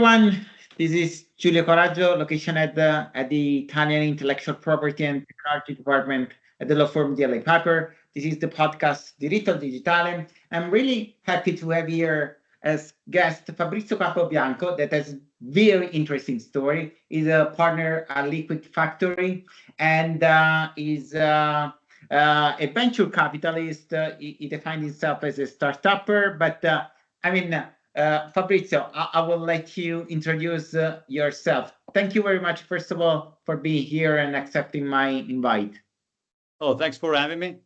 Everyone, this is Giulio Coraggio, location at the Italian Intellectual Property and Technology Department at the law firm DLA Piper. This is the podcast Diritto al Digitale. I'm really happy to have here as guest Fabrizio Capobianco, that has very interesting story. He's a partner at Liquid Factory and is a venture capitalist. He defined himself as a startupper, but Fabrizio, I will let you introduce yourself. Thank you very much, first of all, for being here and accepting my invite. Oh, thanks for having me.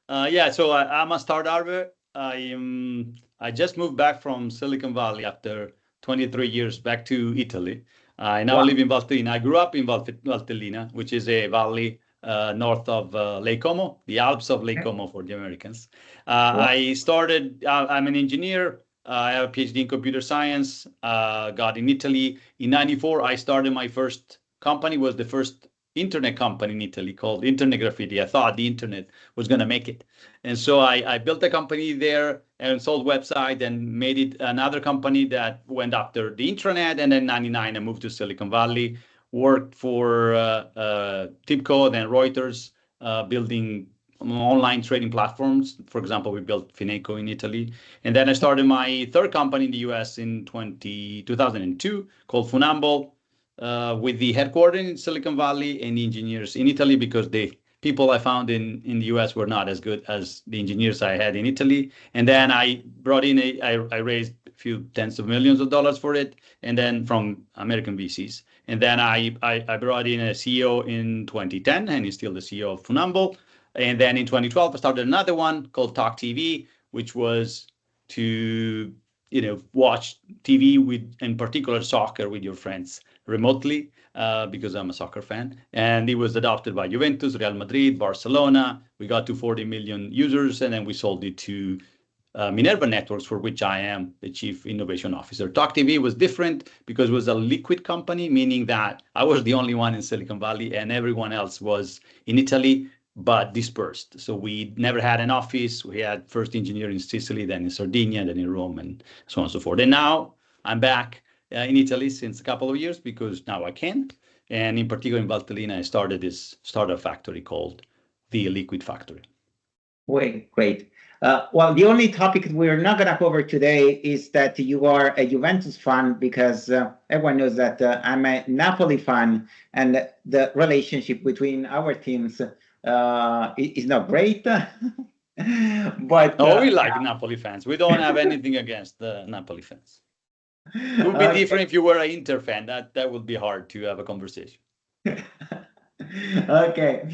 So I'm a startup. I just moved back from Silicon Valley after 23 years back to Italy. I now live in Valtellina. I grew up in Valtellina, which is a valley north of Lake Como, the Alps of Lake Como for the Americans. I'm an engineer. I have a PhD in computer science, got in Italy. In 94, I started my first company, was the first internet company in Italy called Internet Graffiti. I thought the internet was going to make it. And so I built a company there and sold website and made it another company that went after the intranet. And then in 99, I moved to Silicon Valley, worked for TIBCO, then Reuters, building online trading platforms. For example, we built Fineco in Italy. And then I started my third company in the US in 2002 called Funambol, with the headquarters in Silicon Valley and the engineers in Italy, because the people I found in the US were not as good as the engineers I had in Italy. And then I brought in I raised a few tens of millions of dollars for it, and then from American VCs. And then I brought in a CEO in 2010, and he's still the CEO of Funambol. And then in 2012, I started another one called Talk TV, which was to watch TV with, in particular, soccer with your friends remotely, because I'm a soccer fan. And it was adopted by Juventus, Real Madrid, Barcelona. We got to 40 million users, and then we sold it to Minerva Networks, for which I am the chief innovation officer. Talk TV was different because it was a liquid company, meaning that I was the only one in Silicon Valley and everyone else was in Italy, but dispersed. So we never had an office. We had first engineer in Sicily, then in Sardinia, then in Rome, and so on and so forth. And now I'm back in Italy since a couple of years because now I can. And in particular in Valtellina, I started this startup factory called the Liquid Factory. Great. Well, the only topic we're not going to cover today is that you are a Juventus fan, because everyone knows that I'm a Napoli fan, and the relationship between our teams is not great. But we like Napoli fans. We don't have anything against the Napoli fans. It would be different if you were an Inter fan. That would be hard to have a conversation. Okay.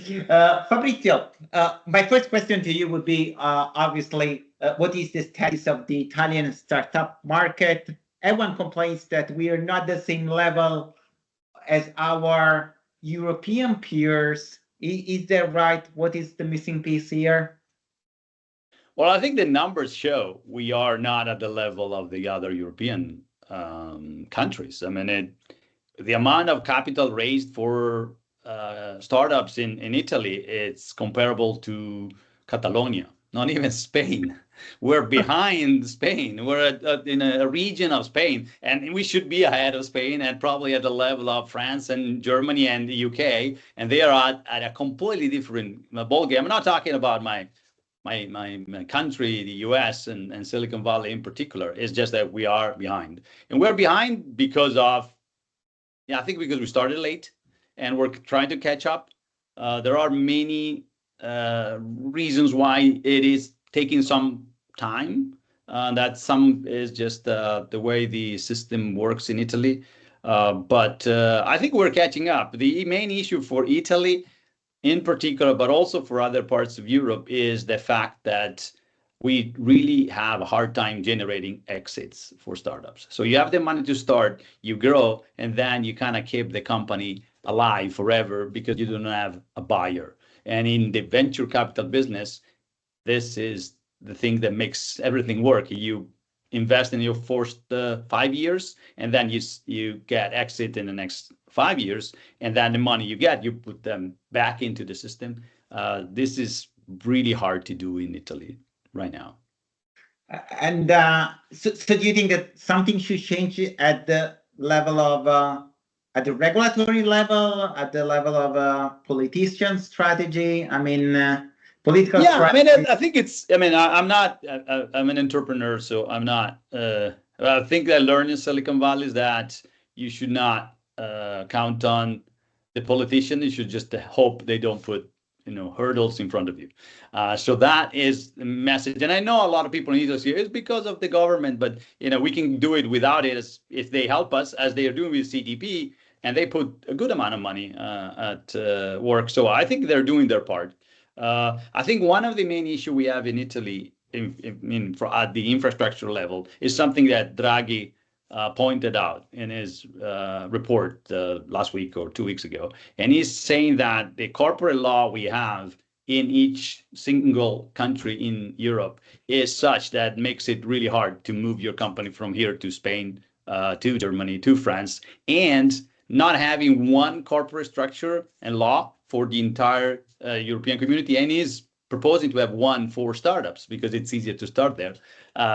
Fabrizio, my first question to you would be, obviously, what is the status of the Italian startup market? Everyone complains that we are not the same level as our European peers. Is that right? What is the missing piece here? Well, I think the numbers show we are not at the level of the other European countries. I mean, the amount of capital raised for startups in Italy, it's comparable to Catalonia, not even Spain. We're behind Spain. We're in a region of Spain, and we should be ahead of Spain and probably at the level of France and Germany and the UK. And they are at a completely different ballgame. I'm not talking about my country, the US and Silicon Valley in particular. It's just that we are behind. And we're behind because of, I think because we started late and we're trying to catch up. There are many reasons why it is taking some time. That some is just the way the system works in Italy. But I think we're catching up. The main issue for Italy in particular, but also for other parts of Europe, is the fact that we really have a hard time generating exits for startups. So you have the money to start, you grow, and then you kind of keep the company alive forever because you don't have a buyer. And in the venture capital business, this is the thing that makes everything work. You invest in your first 5 years, and then you get exit in the next 5 years, and then the money you get, you put them back into the system. This is really hard to do in Italy right now. And so do you think that something should change at the level of at the regulatory level, at the level of politician strategy? I mean, political strategy. I mean, I think it's. I mean, I'm not. I'm an entrepreneur, so I'm not. I think I learned in Silicon Valley is that you should not count on the politician. You should just hope they don't put hurdles in front of you. So that is the message. And I know a lot of people need us here. It's because of the government, but we can do it without it if they help us, as they are doing with CDP, and they put a good amount of money at work. So I think they're doing their part. I think one of the main issue we have in Italy, at the infrastructure level, is something that Draghi pointed out in his report last week or 2 weeks ago. And he's saying that the corporate law we have in each single country in Europe is such that makes it really hard to move your company from here to Spain, to Germany, to France, and not having one corporate structure and law for the entire European community. And he's proposing to have one for startups because it's easier to start there.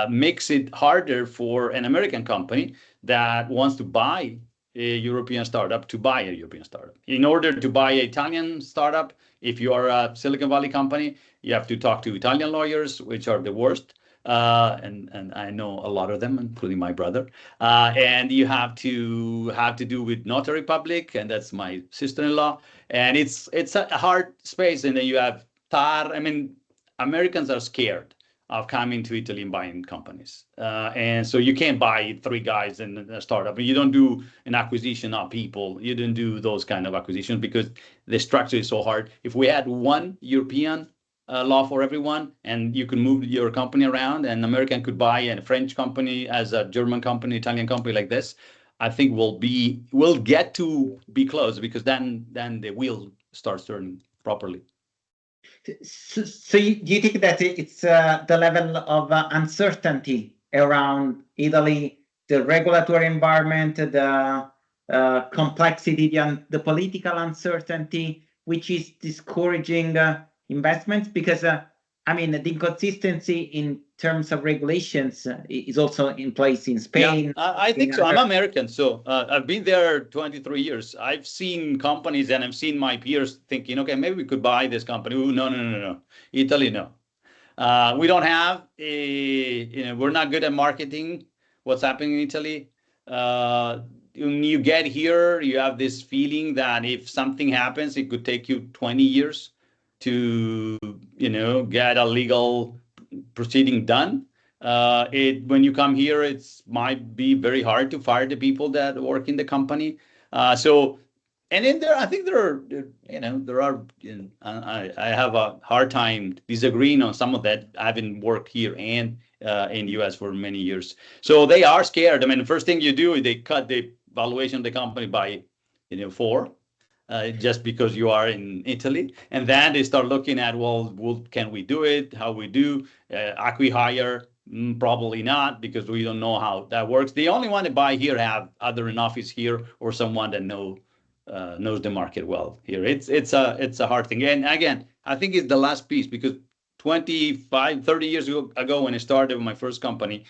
Makes it harder for an American company that wants to buy a European startup to buy a European startup. In order to buy an Italian startup, if you are a Silicon Valley company, you have to talk to Italian lawyers, which are the worst. And I know a lot of them, including my brother. And you have to do with notary public, and that's my sister-in-law. And it's a hard space. And then you have TAR. I mean, Americans are scared of coming to Italy and buying companies. And so you can't buy 3 guys in a startup. You don't do an acquisition of people. You don't do those kind of acquisitions because the structure is so hard. If we had one European law for everyone, and you can move your company around, and American could buy a French company as a German company, Italian company like this, I think we'll get to be close, because then the wheel starts turning properly. So do you think that it's the level of uncertainty around Italy, the regulatory environment, the complexity, the political uncertainty, which is discouraging investments? Because I mean, the inconsistency in terms of regulations is also in place in Spain. Yeah, I think so. I'm American, so I've been there 23 years. I've seen companies, and I've seen my peers thinking, okay, maybe we could buy this company. Ooh, no. Italy, no. We don't have we're not good at marketing what's happening in Italy. When you get here, you have this feeling that if something happens, it could take you 20 years to get a legal proceeding done. When you come here, it might be very hard to fire the people that work in the company. And in there, I think I have a hard time disagreeing on some of that. I haven't worked here and in the US for many years. So they are scared. I mean, the first thing you do is they cut the valuation of the company by 4. Just because you are in Italy, and then they start looking at, well, can we do it? How we do? Acqui-hire? Probably not, because we don't know how that works. The only one to buy here have either an office here or someone that knows the market well here. It's a hard thing. And again, I think it's the last piece, because 25, 30 years ago when I started my first company,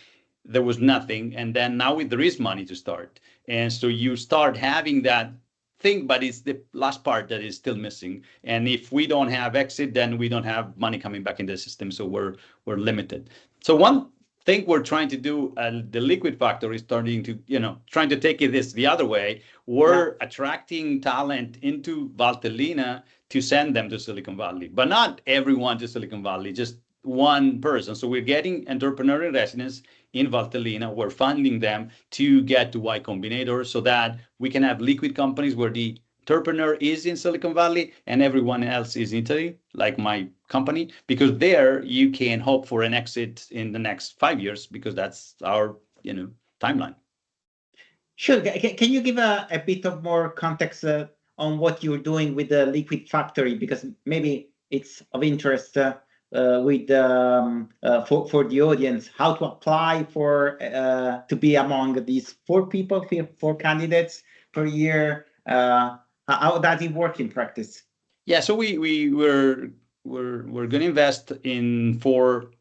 there was nothing, and then now there is money to start, and so you start having that thing, but it's the last part that is still missing. And if we don't have exit, then we don't have money coming back in the system, so we're limited. So one thing we're trying to do, the Liquid Factor is starting to trying to take it the other way. We're attracting talent into Valtellina to send them to Silicon Valley, but not everyone to Silicon Valley, just one person. So we're getting entrepreneurial residents in Valtellina. We're funding them to get to Y Combinator, so that we can have liquid companies where the entrepreneur is in Silicon Valley and everyone else is in Italy, like my company, because there you can hope for an exit in the next 5 years, because that's our timeline. Sure. Can you give a bit of more context on what you're doing with the Liquid Factory, because maybe it's of interest with for the audience, how to apply for to be among these 4 candidates per year. How does it work in practice? Yeah, so we're going to invest in 4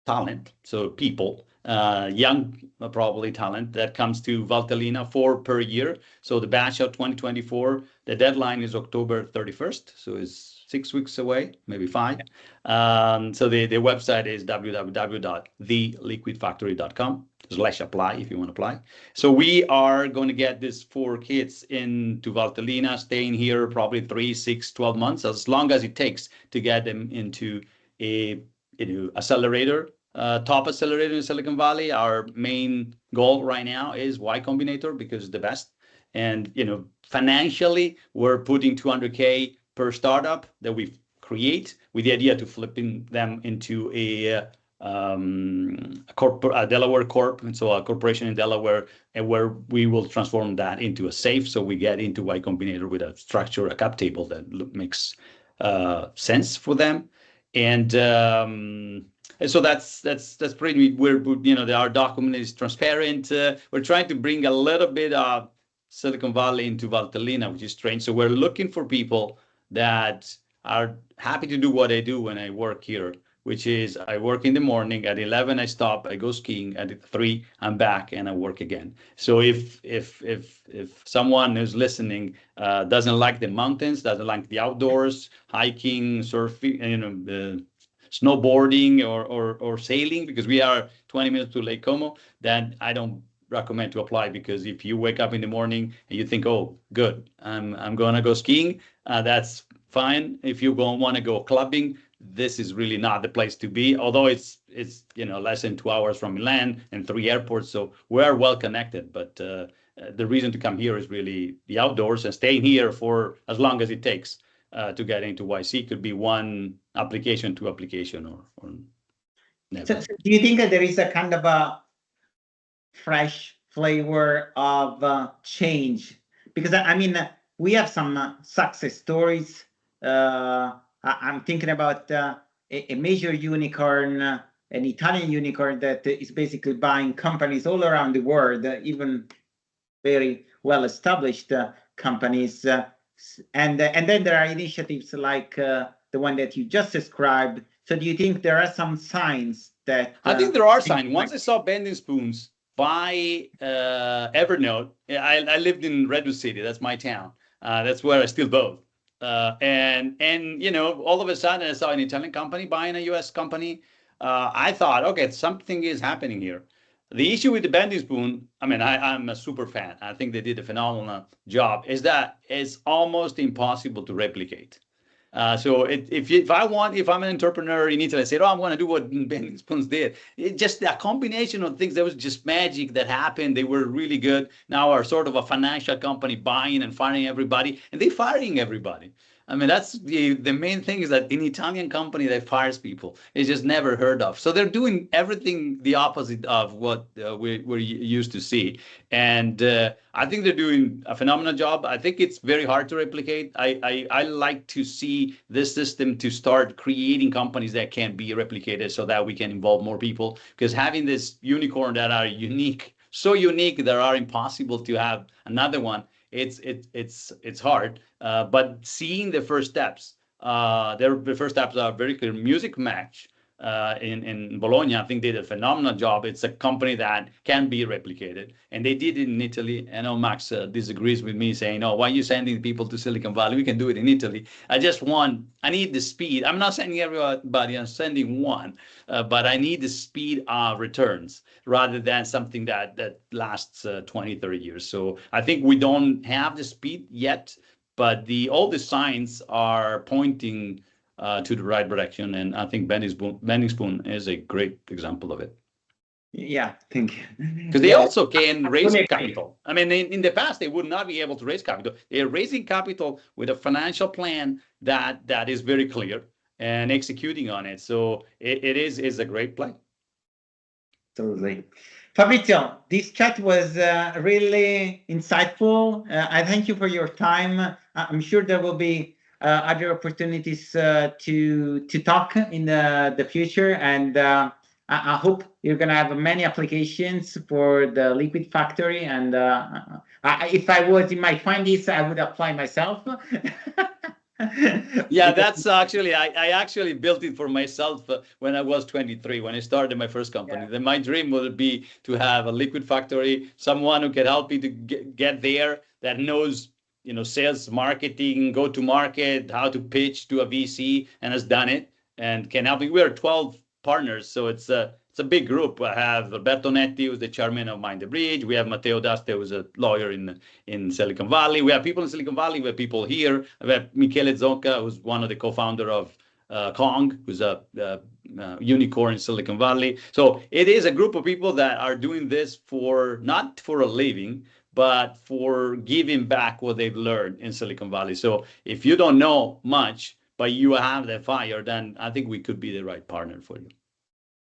talent, so people, young, probably talent that comes to Valtellina, 4 per year. So the batch of 2024, the deadline is October 31st. So it's 6 weeks away, maybe 5. So the website is www.theliquidfactory.com/apply if you want to apply. So we are going to get these 4 kids into Valtellina, staying here probably 3, 6, 12 months, as long as it takes to get them into a accelerator, top accelerator in Silicon Valley. Our main goal right now is Y Combinator because it's the best. And financially, we're putting 200K per startup that we create with the idea to flipping them into a Delaware corp, and so a corporation in Delaware, and where we will transform that into a safe, so we get into Y Combinator with a structure, a cap table that makes sense for them. And so that's pretty. Our document is transparent. We're trying to bring a little bit of Silicon Valley into Valtellina, which is strange. So we're looking for people that are happy to do what I do when I work here, which is I work in the morning, at 11 I stop, I go skiing, at 3 I'm back and I work again. So if someone who's listening doesn't like the mountains, doesn't like the outdoors, hiking, surfing, snowboarding or sailing, because we are 20 minutes to Lake Como, then I don't recommend to apply, because if you wake up in the morning and you think, oh, good, I'm gonna go skiing, that's fine. If you want to go clubbing, this is really not the place to be, although it's less than 2 hours from Milan and 3 airports, so we're well connected. But the reason to come here is really the outdoors, and staying here for as long as it takes to get into YC. Could be 1 application, 2 application, or never. So do you think that there is a kind of a fresh flavor of change? Because I mean, we have some success stories. I'm thinking about a major unicorn, an Italian unicorn that is basically buying companies all around the world, even very well-established companies. And then there are initiatives like the one that you just described. So do you think there are some signs that... I think there are signs. Once I saw Bending Spoons buy Evernote, I lived in Redwood City. That's my town. That's where I still vote. And all of a sudden I saw an Italian company buying a US company. I thought, okay, something is happening here. The issue with the Bending Spoon, I mean, I'm a super fan. I think they did a phenomenal job. Is that it's almost impossible to replicate. So if I'm an entrepreneur in Italy, I say, oh, I'm going to do what Bending Spoons did. It just a combination of things that was just magic that happened. They were really good. Now are sort of a financial company buying and firing everybody, and they firing everybody. I mean, that's the main thing, is that an Italian company that fires people is just never heard of. So they're doing everything the opposite of what we're used to see. And I think they're doing a phenomenal job. I think it's very hard to replicate. I like to see this system to start creating companies that can be replicated so that we can involve more people. Because having this unicorn that are unique, so unique, that are impossible to have another one, it's hard, but seeing the first steps, the first steps are very clear. Music Match in Bologna, I think they did a phenomenal job. It's a company that can be replicated, and they did it in Italy. I know Max disagrees with me, saying, "Oh, why are you sending people to Silicon Valley? We can do it in Italy." I need the speed. I'm not sending everybody. I'm sending one, but I need the speed of returns rather than something that lasts 20, 30 years. So I think we don't have the speed yet, but all the signs are pointing to the right direction, and I think Bending Spoon is a great example of it. Yeah, thank you. Because they also can raise capital. I mean, in the past, they would not be able to raise capital. They're raising capital with a financial plan that is very clear and executing on it. So it is a great play. Absolutely. Fabrizio, this chat was really insightful. I thank you for your time. I'm sure there will be other opportunities to talk in the future, and I hope you're going to have many applications for the Liquid Factory. And if I was in my 20s, I would apply myself. Yeah, that's actually, I actually built it for myself when I was 23, when I started my first company. Yeah. Then my dream would be to have a liquid factory, someone who can help me to get there, that knows, sales, marketing, go to market, how to pitch to a VC, and has done it and can help me. We are 12 partners, so it's a big group. I have Alberto Netti, who's the chairman of Mind the Bridge. We have Matteo Daste, who's a lawyer in Silicon Valley. We have people in Silicon Valley. We have people here. We have Michele Zocca, who's one of the co-founder of Kong, who's a unicorn in Silicon Valley. So it is a group of people that are doing this for not for a living, but for giving back what they've learned in Silicon Valley. So if you don't know much, but you have the fire, then I think we could be the right partner for you.